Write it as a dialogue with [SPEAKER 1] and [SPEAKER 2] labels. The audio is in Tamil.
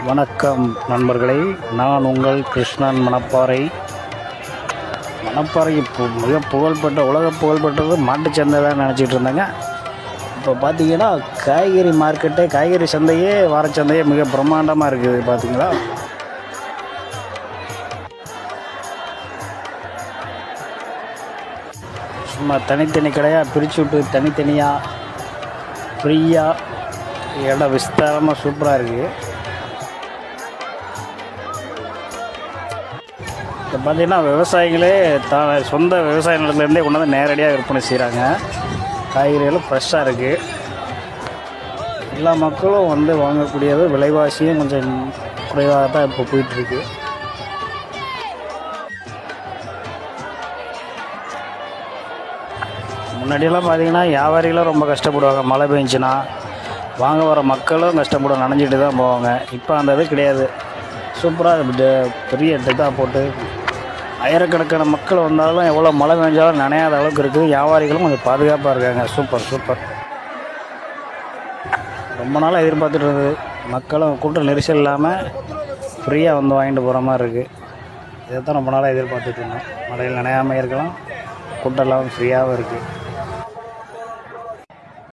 [SPEAKER 1] வணக்கம் நண்பர்களே, நான் உங்கள் கிருஷ்ணன். மணப்பாறை இப்போ மிக புகழ்பெற்ற உலக புகழ்பெற்றது மாட்டுச்சந்தை தான் நினச்சிட்டு இருந்தேங்க. இப்போ பார்த்தீங்கன்னா காய்கறி சந்தையே வாரச்சந்தையே மிக பிரம்மாண்டமாக இருக்குது. பார்த்தீங்களா, சும்மா தனித்தனி கடையாக பிரித்து விட்டு தனித்தனியாக ஃப்ரீயாக இடம் விஸ்தாரமாக சூப்பராக இருக்குது. இப்போ பார்த்திங்கன்னா விவசாயிகளே சொந்த விவசாய நிலத்துலேருந்தே கொண்டு வந்து நேரடியாக விற்பனை செய்கிறாங்க. காய்கறிகளும் ஃப்ரெஷ்ஷாக இருக்குது. எல்லா மக்களும் வந்து வாங்கக்கூடியது, விலைவாசியும் கொஞ்சம் குறைவாக தான் இப்போ போயிட்டுருக்கு. முன்னாடியெல்லாம் பார்த்திங்கன்னா வியாபாரிகளும் ரொம்ப கஷ்டப்படுவாங்க. மழை பெஞ்சுன்னா வாங்க வர மக்களும் கஷ்டப்படுவாங்க, நனைஞ்சிட்டு தான் போவாங்க. இப்போ அந்த இது கிடையாது. சூப்பராக பெரிய இதாக போட்டு ஆயிரக்கணக்கான மக்கள் வந்தாலும் எவ்வளோ மழை பெஞ்சாலும் நனையாத அளவுக்கு இருக்குது. வியாபாரிகளும் கொஞ்சம் பாதுகாப்பாக இருக்காங்க. சூப்பர். ரொம்ப நாளாக எதிர்பார்த்துட்டு இருந்தது. மக்களும் கூட்ட நெரிசல் இல்லாமல் ஃப்ரீயாக வந்து வாங்கிட்டு போகிற மாதிரி இருக்குது. இதை தான் ரொம்ப நாளாக எதிர்பார்த்துட்டு இருந்தோம். மழையில் நனையாமல் இருக்கலாம், கூட்டம் இல்லாமல் ஃப்ரீயாகவும் இருக்குது.